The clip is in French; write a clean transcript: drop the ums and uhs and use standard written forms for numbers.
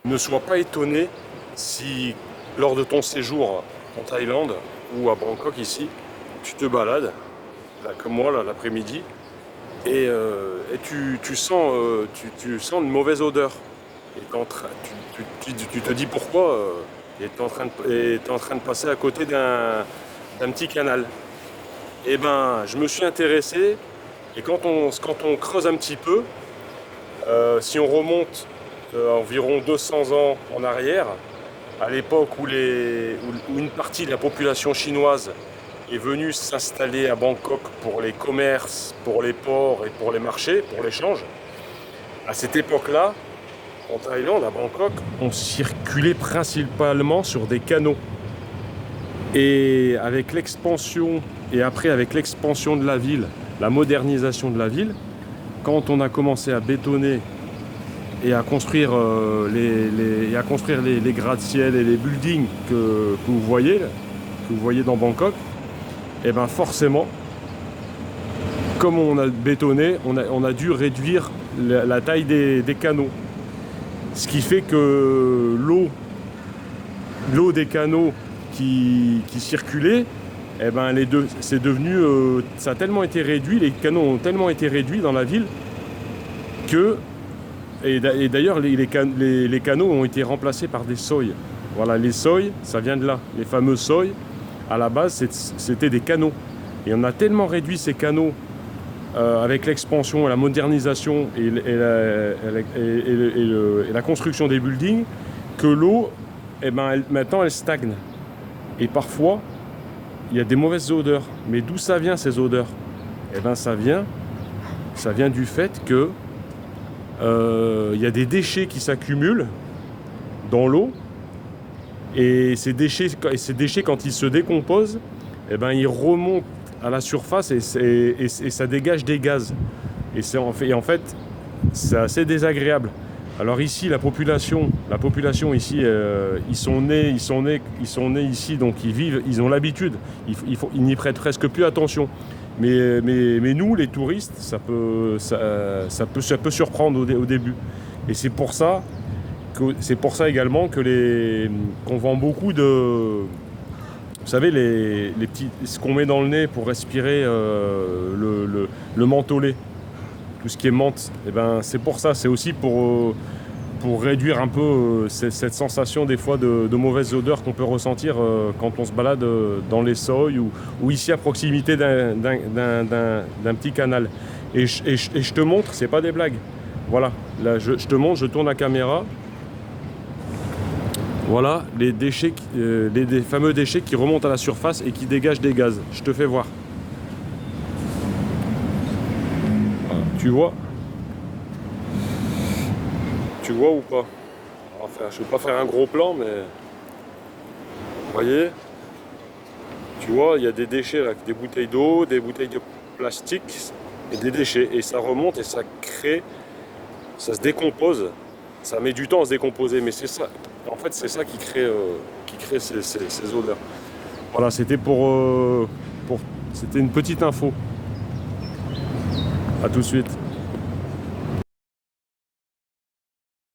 Ne sois pas étonné si, lors de ton séjour en Thaïlande ou à Bangkok ici, tu te balades, là, comme moi, là, l'après-midi, et tu sens, tu sens une mauvaise odeur. Et tu te dis pourquoi, et t'es en train de passer à côté d'un petit canal. Et ben, je me suis intéressé, et quand on creuse un petit peu, si on remonte environ 200 ans en arrière, à l'époque où une partie de la population chinoise est venue s'installer à Bangkok pour les commerces, pour les ports et pour les marchés, pour l'échange, à cette époque-là, en Thaïlande, à Bangkok, on circulait principalement sur des canaux. Et avec l'expansion, et après avec l'expansion de la ville, la modernisation de la ville, quand on a commencé à bétonner et à construire, les gratte-ciel et les buildings que vous voyez dans Bangkok, et ben forcément, comme on a bétonné, on a dû réduire la taille des canaux. Ce qui fait que l'eau des canaux qui circulait, eh ben c'est devenu, ça a tellement été réduit, les canaux ont tellement été réduits dans la ville que, et d'ailleurs les canaux ont été remplacés par des soi. Voilà, les soi, ça vient de là. Les fameux soi, à la base, c'était des canaux. Et on a tellement réduit ces canaux avec l'expansion et la modernisation et la construction des buildings, que l'eau, eh ben, maintenant, elle stagne. Et parfois, il y a des mauvaises odeurs. Mais d'où ça vient, ces odeurs? Eh ben, ça vient du fait que il y a des déchets qui s'accumulent dans l'eau. Et ces déchets, quand ils se décomposent, eh ben, ils remontent à la surface et ça dégage des gaz. En fait, c'est assez désagréable. Alors ici, la population ici, ils sont nés ici, donc ils vivent, ils ont l'habitude. Ils n'y prêtent presque plus attention. Mais nous, les touristes, ça peut surprendre au début. Et c'est pour ça également qu'on vend beaucoup de, vous savez, les petits, ce qu'on met dans le nez pour respirer, le mentholé, tout ce qui est menthe. Et ben c'est pour ça, c'est aussi pour réduire un peu cette sensation des fois de mauvaise odeur qu'on peut ressentir quand on se balade dans les soi ou ici à proximité d'un petit canal. Et je te montre, c'est pas des blagues. Voilà, là je te montre, je tourne la caméra. Voilà les déchets, les fameux déchets qui remontent à la surface et qui dégagent des gaz. Je te fais voir. Voilà, tu vois? Tu vois ou pas? Enfin, je ne vais pas faire un gros plan, mais vous voyez, tu vois, il y a des déchets là, des bouteilles d'eau, des bouteilles de plastique et des déchets. Et ça remonte et ça crée, ça se décompose. Ça met du temps à se décomposer, mais c'est ça. En fait, c'est ça qui crée ces odeurs. Voilà, c'était c'était une petite info. À tout de suite.